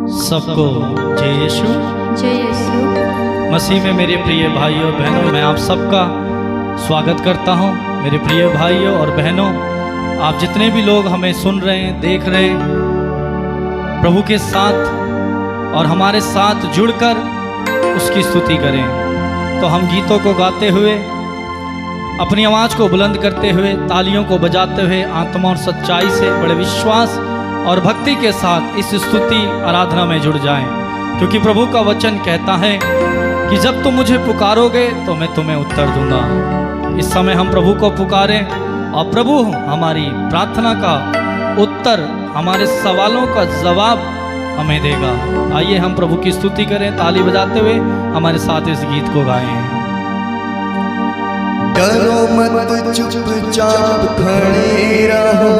सबको जय यीशु। जय यीशु। मसीह में मेरे प्रिय भाइयों बहनों, मैं आप सबका स्वागत करता हूं। मेरे प्रिय भाइयों और बहनों, आप जितने भी लोग हमें सुन रहे हैं, देख रहे हैं, प्रभु के साथ और हमारे साथ जुड़कर उसकी स्तुति करें। तो हम गीतों को गाते हुए, अपनी आवाज़ को बुलंद करते हुए, तालियों को बजाते हुए, आत्मा और सच्चाई से बड़े विश्वास और भक्ति के साथ इस स्तुति आराधना में जुड़ जाएं, क्योंकि प्रभु का वचन कहता है कि जब तुम मुझे पुकारोगे तो मैं तुम्हें उत्तर दूंगा। इस समय हम प्रभु को पुकारें और प्रभु हमारी प्रार्थना का उत्तर, हमारे सवालों का जवाब हमें देगा। आइए हम प्रभु की स्तुति करें, ताली बजाते हुए हमारे साथ इस गीत को गाएं। डरो मत, चुपचाप खड़े रहो,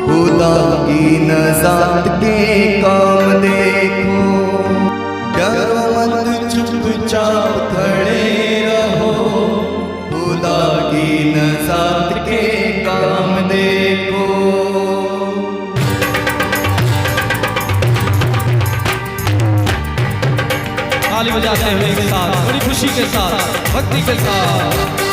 खुदा की नज़ात के काम देखो। डरो मत, चुपचाप खड़े रहो, खुदा की नज़ात के काम देखो। ताली बजाते हुए एक साथ, बड़ी खुशी के साथ, भक्ति के साथ।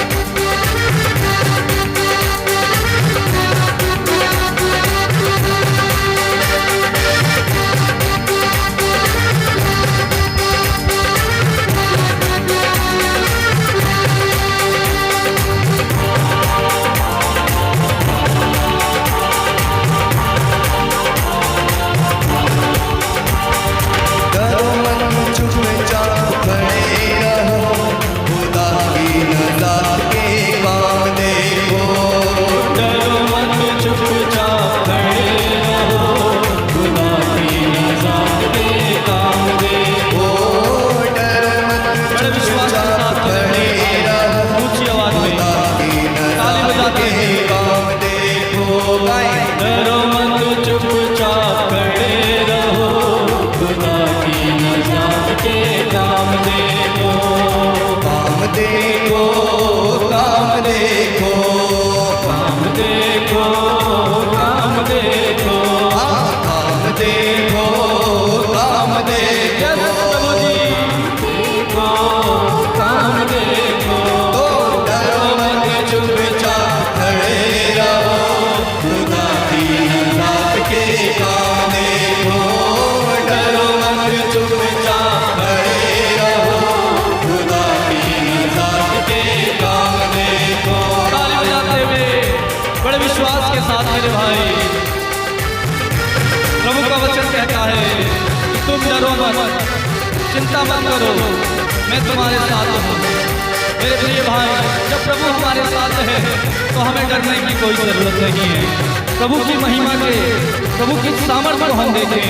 तुम डरो मत, चिंता मत करो, मैं तुम्हारे साथ हूँ। मेरे प्रिय भाई, जब प्रभु हमारे साथ है तो हमें डरने की कोई जरूरत नहीं है। प्रभु की महिमा के, प्रभु की सामर्थ्य को हम देखें।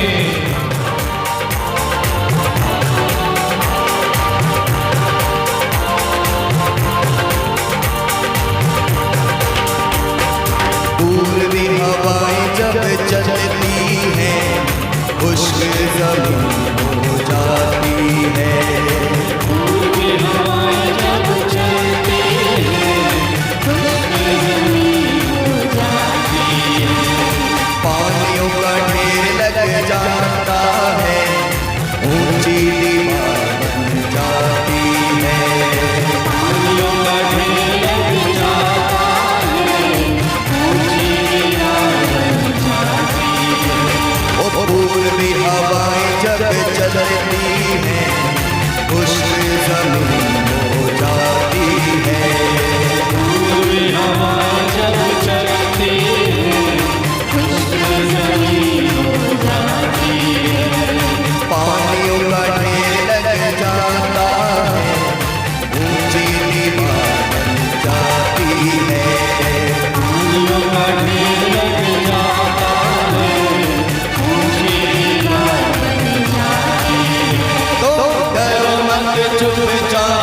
पूर्वी हवाएं जब चलती हैं, खुश्क ज़मीन हो जाती है। पूर्वी हवाएं जब चलती हैं, खुश्क ज़मीन हो जाती है। पानियों का ढेर लग जाता है, ऊंची दीवार बन जाती है। पानियों का ढेर लग जाता है, ऊंची दीवार बन जाती है। पूर्वी हवाएं जब चलती हैं, खुश्क ज़मीन हो जाती है। पूर्वी हवाएं जब चलती हैं, खुश्क ज़मीन हो जाती है। पानियों का ढेर लग जाता है, ऊंची दीवार बन जाती है। पानियों का ढेर लग जाता है, ऊंची दीवार बन जाती है। तो डरो मत, चुपचाप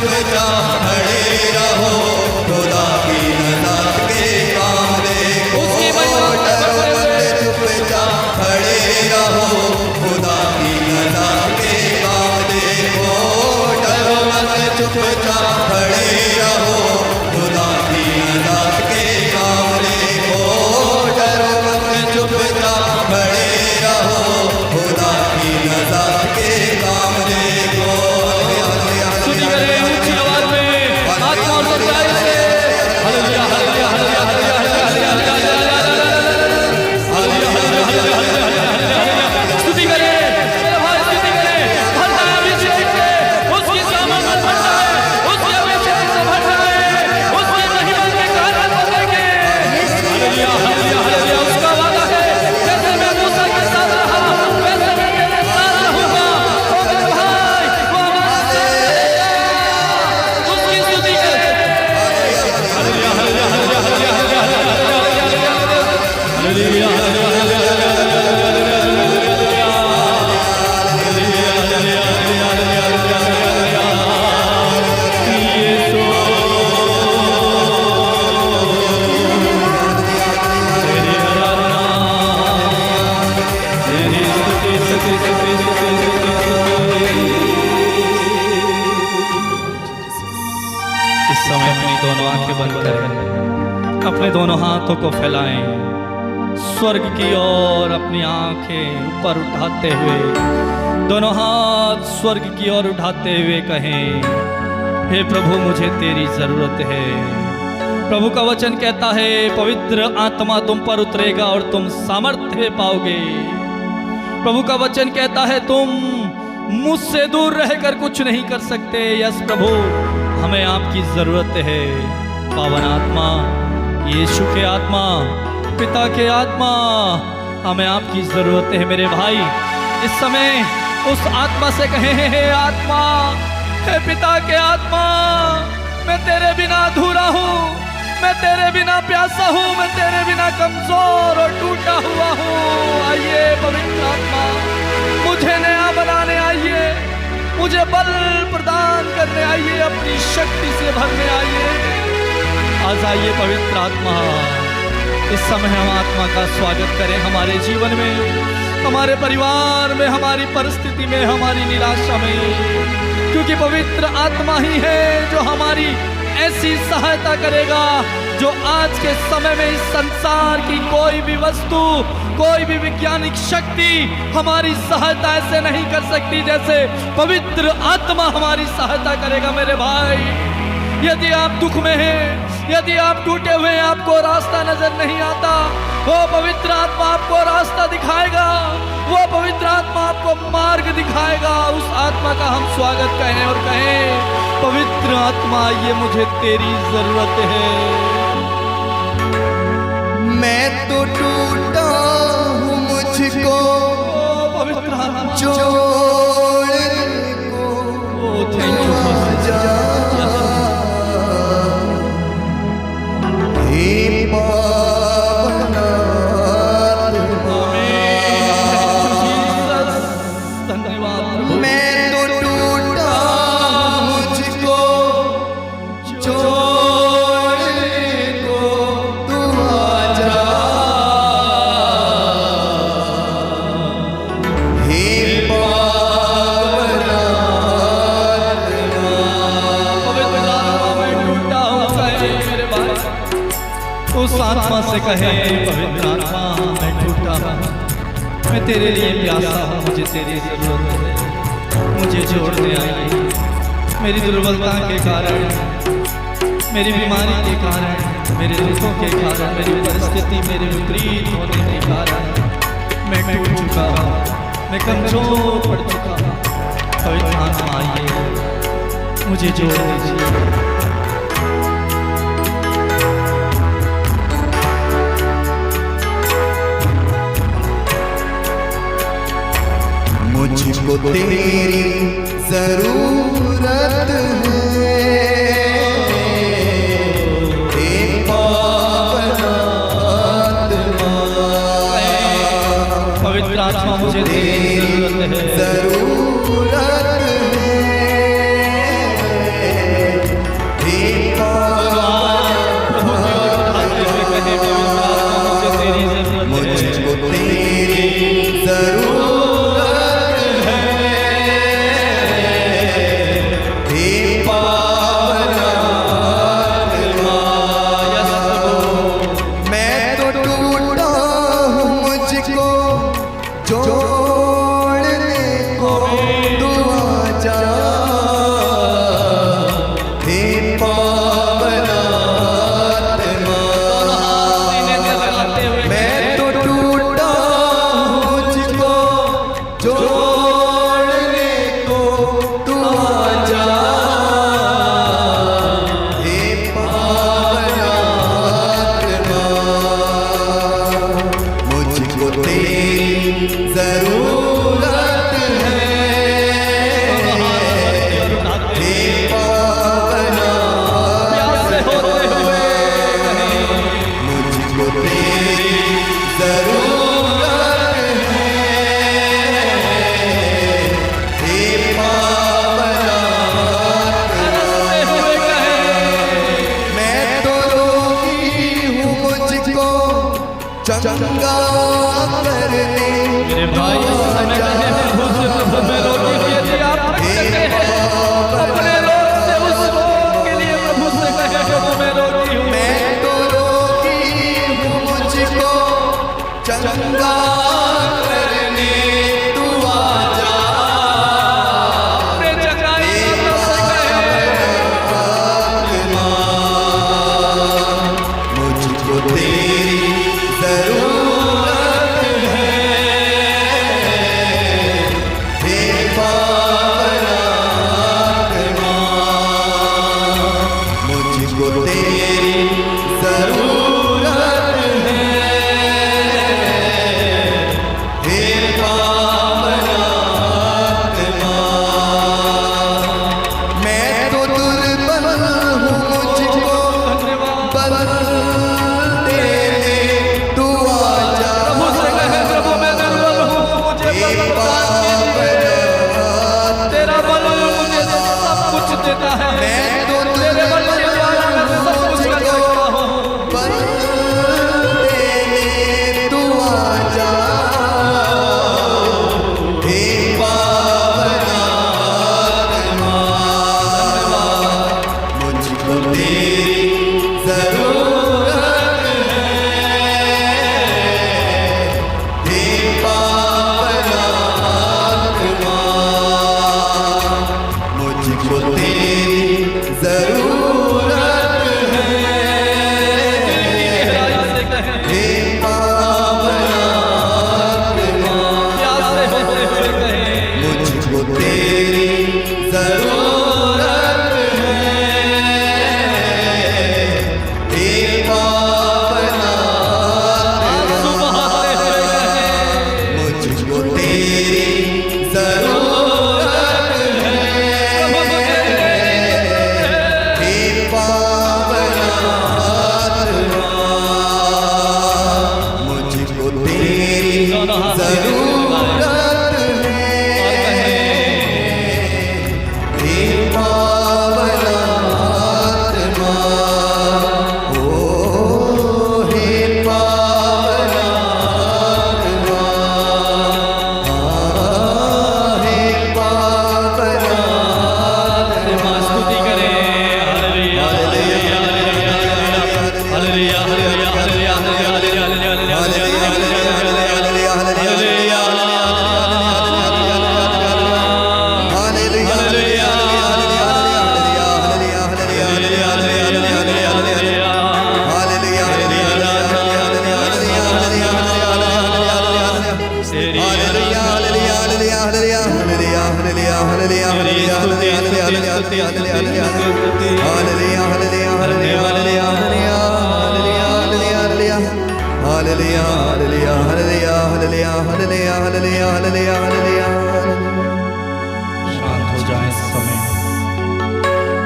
चुपचाप खड़े रहो, खुदा की नज़ात के काम देखो। डरो मत चुपचाप खड़े रहो, खुदा की नज़ात के काम देखो। डरो मत चुपचाप खड़े रहो, खुदा की नज़ात के काम देखो। डरो मत चुपचाप खड़े रहो, खुदा की नज़ात के काम देखो। स्तुति करें ऊंची आवाज में, आत्मा और सच्चाई से। Hallelujah hallelujah hallelujah hallelujah hallelujah. स्तुति करें मेरे भाई, स्तुति करें। भरता है अभिषेक से, उसकी सामर्थ से भरता है, उसके अभिषेक से भरता है, उसकी महिमा के कारण बदलेंगे। Hallelujah hallelujah hallelujah. उसका वादा है, जैसे मैं मूसा के साथ रहा वैसे मैं तेरे साथ रहूंगा। ओ मेरे भाई, वो हमारा साथ रहेगा। उसकी स्तुति करें। Hallelujah hallelujah hallelujah hallelujah hallelujah hallelujah इस समय अपनी दोनों आंखें बंद करें, अपने दोनों हाथों को फैलाएं स्वर्ग की ओर, अपनी आंखें ऊपर उठाते हुए, दोनों हाथ स्वर्ग की ओर उठाते हुए कहें, हे प्रभु मुझे तेरी जरूरत है। प्रभु का वचन कहता है, पवित्र आत्मा तुम पर उतरेगा और तुम सामर्थ्य पाओगे। प्रभु का वचन कहता है, तुम मुझसे दूर रहकर कुछ नहीं कर सकते। यस प्रभु, हमें आपकी जरूरत है। पावन आत्मा, यीशु के आत्मा, पिता के आत्मा, हमें आपकी जरूरत है। मेरे भाई, इस समय उस आत्मा से कहें, हे आत्मा, हे पिता के आत्मा, मैं तेरे बिना अधूरा हूँ, मैं तेरे बिना प्यासा हूँ, मैं तेरे बिना कमजोर और टूटा हुआ हूँ। आइए पवित्र आत्मा, मुझे नया बनाने आइए, मुझे बल प्रदान करने आइए, अपनी शक्ति से भरने आइए। आज आइए पवित्र आत्मा, इस समय हम आत्मा का स्वागत करें हमारे जीवन में, हमारे परिवार में, हमारी परिस्थिति में, हमारी निराशा में, क्योंकि पवित्र आत्मा ही है जो हमारी ऐसी सहायता करेगा जो आज के समय में इस संसार की कोई भी वस्तु, कोई भी वैज्ञानिक शक्ति हमारी सहायता ऐसे नहीं कर सकती जैसे पवित्र आत्मा हमारी सहायता करेगा। मेरे भाई, यदि आप दुख में हैं, यदि आप टूटे हुए हैं, आपको रास्ता नजर नहीं आता, वो पवित्र आत्मा आपको रास्ता दिखाएगा, वो पवित्र आत्मा आपको मार्ग दिखाएगा। उस आत्मा का हम स्वागत करें और कहें, पवित्र आत्मा, ये मुझे तेरी जरूरत है। मैं तो टूटा हूँ, मुझको पवित्र आत्मा छोड़ने को जा। हे पावन आत्मा, धन्यवाद। मैं तो टूटा मुझको छोड़ने को तू आजा। हे पावन उस आत्मा से कहे, पवित्र आत्मा, मैं टूटा हूँ, मैं तेरे लिए प्यासा हूँ, मुझे तेरी जरूरत है, मुझे जोड़ने आई। मेरी दुर्बलता के कारण, मेरी बीमारी के कारण, मेरे दुखों के कारण, मेरी परिस्थिति मेरे विपरीत होने के कारण मैं टूट चुका हूँ, मैं कमजोर पड़ चुका हूँ। पवित्र आत्मा आइए, मुझे जोड़ दीजिए। मुझको तेरी जरूरत है, हे पावन आत्मा, पवित्र आत्मा, मुझे तेरी जरूरत है। जरूरत है।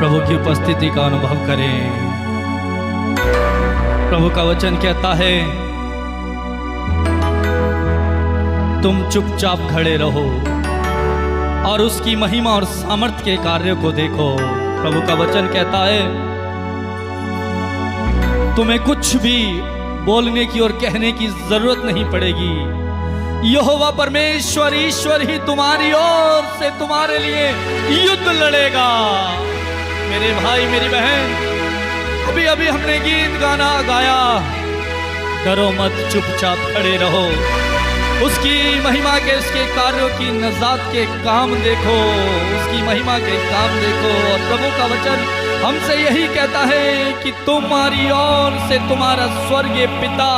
प्रभु की उपस्थिति का अनुभव करें। प्रभु का वचन कहता है, तुम चुपचाप खड़े रहो और उसकी महिमा और सामर्थ्य के कार्यों को देखो। प्रभु का वचन कहता है, तुम्हें कुछ भी बोलने की और कहने की जरूरत नहीं पड़ेगी। यहोवा परमेश्वर ईश्वर ही तुम्हारी ओर से तुम्हारे लिए युद्ध लड़ेगा। मेरे भाई मेरी बहन, अभी अभी हमने गीत गाना गाया, डरो मत चुपचाप खड़े रहो, उसकी महिमा के उसके कार्यों की नजात के काम देखो, उसकी महिमा के काम देखो। और प्रभु का वचन हमसे यही कहता है कि तुम्हारी ओर से तुम्हारा स्वर्गीय पिता,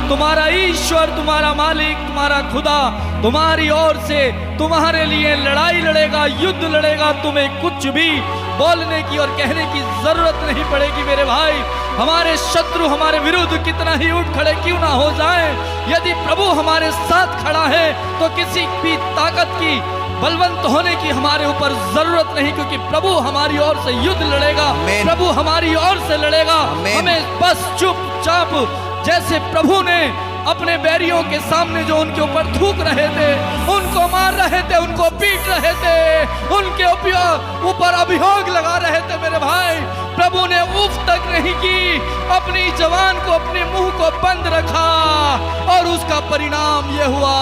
तुम्हारा ईश्वर, तुम्हारा मालिक, तुम्हारा खुदा तुम्हारी ओर से तुम्हारे लिए लड़ाई लड़ेगा, युद्ध लड़ेगा। तुम्हें कुछ भी बोलने की और कहने की जरूरत नहीं पड़ेगी। मेरे भाई, हमारे शत्रु हमारे विरुद्ध कितना ही उठ खड़े क्यों ना हो जाएं, यदि प्रभु हमारे साथ खड़ा है तो किसी भी ताकत की बलवंत होने की हमारे ऊपर जरूरत नहीं, क्योंकि प्रभु हमारी ओर से युद्ध लड़ेगा, प्रभु हमारी ओर से लड़ेगा। हमें बस चुपचाप, जैसे प्रभु ने अपने बैरियों के सामने जो उनके ऊपर थूक रहे थे, उनको मार रहे थे, उनको पीट रहे थे, उनके ऊपर अभियोग लगा रहे थे, मेरे भाई, प्रभु ने उफ तक नहीं की, अपनी जवान को, अपने मुंह को बंद रखा। और उसका परिणाम यह हुआ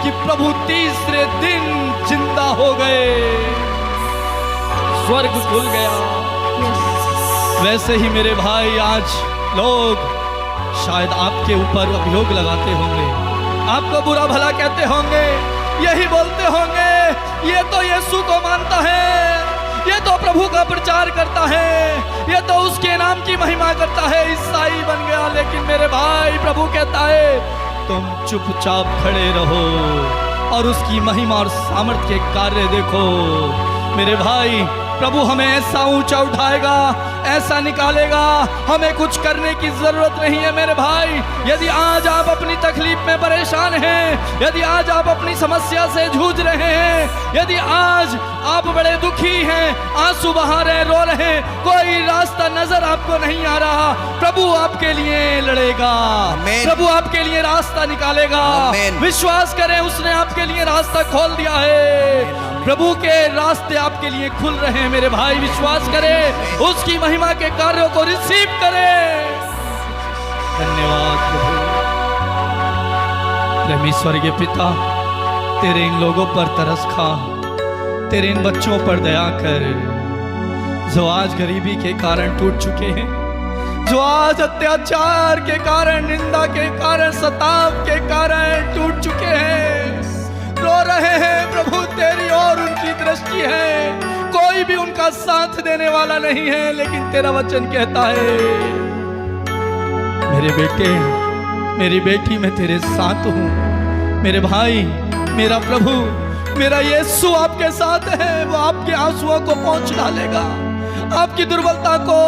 कि प्रभु तीसरे दिन जिंदा हो गए, स्वर्ग खुल गया। वैसे ही मेरे भाई, आज लोग शायद आपके ऊपर अभियोग लगाते होंगे, आपको बुरा भला कहते होंगे, यही बोलते होंगे, ये तो यीशु को मानता है, ये तो प्रभु का प्रचार करता है, ये तो उसके नाम की महिमा करता है, ईसाई बन गया। लेकिन मेरे भाई, प्रभु कहता है, तुम चुपचाप खड़े रहो और उसकी महिमा और सामर्थ्य के कार्य देखो। मेरे भाई, प्रभु हमें ऐसा ऊंचा उठाएगा, ऐसा निकालेगा, हमें कुछ करने की जरूरत नहीं है। मेरे भाई, यदि आज आप अपनी तकलीफ में परेशान हैं, यदि आज आप अपनी समस्या से जूझ रहे हैं, यदि आज आप बड़े दुखी हैं, आंसू बहा रहे, रो रहे, कोई रास्ता नजर आपको नहीं आ रहा, प्रभु आपके लिए लड़ेगा, प्रभु आपके लिए रास्ता निकालेगा। विश्वास करें, उसने आपके लिए रास्ता खोल दिया है, प्रभु के रास्ते आपके लिए खुल रहे हैं। मेरे भाई, विश्वास करें, उसकी महिमा के कार्यों को रिसीव करें। धन्यवाद प्रभु। प्रेमी स्वर्गीय पिता, तेरे इन लोगों पर तरस खा, तेरे इन बच्चों पर दया कर, जो आज गरीबी के कारण टूट चुके हैं, जो आज अत्याचार के कारण, निंदा के कारण, सताव के कारण टूट चुके हैं, रो रहे हैं। प्रभु, तेरी और उनकी दृष्टि है, कोई भी उनका साथ देने वाला नहीं है, लेकिन तेरा वचन कहता है, मेरे बेटे, मेरी बेटी, मैं तेरे साथ हूं। मेरे भाई, मेरा प्रभु, मेरा यीशु आपके साथ है। वो आपके आंसुओं को पोंछ डालेगा, आपकी दुर्बलता को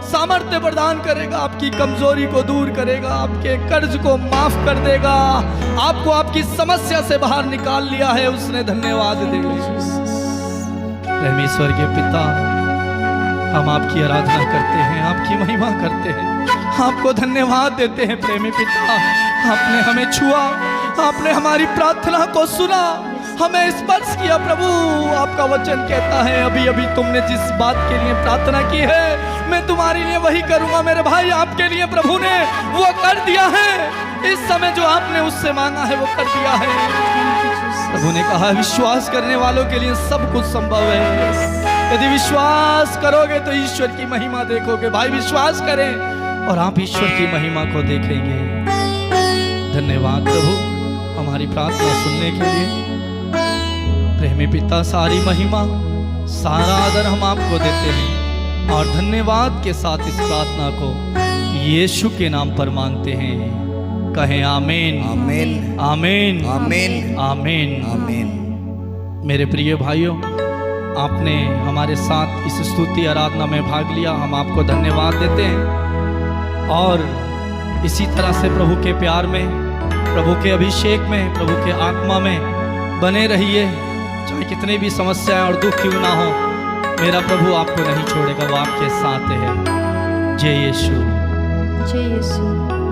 सामर्थ्य प्रदान करेगा, आपकी कमजोरी को दूर करेगा, आपके कर्ज को माफ कर देगा, आपको आपकी समस्या से बाहर निकाल लिया है उसने। धन्यवाद दे। प्रेमी स्वर्गीय पिता, हम आपकी आराधना करते हैं, आपकी महिमा करते हैं, आपको धन्यवाद देते हैं। प्रेमी पिता, आपने हमें छुआ, आपने हमारी प्रार्थना को सुना, हमें स्पर्श किया। प्रभु, आपका वचन कहता है, अभी अभी तुमने जिस बात के लिए प्रार्थना की है, मैं तुम्हारे लिए वही करूंगा। मेरे भाई, आपके लिए प्रभु ने वो कर दिया है। इस समय जो आपने उससे मांगा है वो कर दिया है। प्रभु ने कहा, विश्वास करने वालों के लिए सब कुछ संभव है। यदि विश्वास करोगे तो ईश्वर की महिमा देखोगे। भाई, विश्वास करें और आप ईश्वर की महिमा को देखेंगे। धन्यवाद प्रभु, हमारी प्रार्थना सुनने के लिए। प्रेमी पिता, सारी महिमा, सारा आदर हम आपको देते हैं और धन्यवाद के साथ इस प्रार्थना को यीशु के नाम पर मांगते हैं। कहें आमीन, आमीन, आमीन, आमीन, आमीन, आमीन। मेरे प्रिय भाइयों, आपने हमारे साथ इस स्तुति आराधना में भाग लिया, हम आपको धन्यवाद देते हैं। और इसी तरह से प्रभु के प्यार में, प्रभु के अभिषेक में, प्रभु के आत्मा में बने रहिए, चाहे कितने भी समस्याएं और दुख क्यों ना हो। मेरा प्रभु आपको नहीं छोड़ेगा, वो आपके साथ है। जय यीशु। जय यीशु।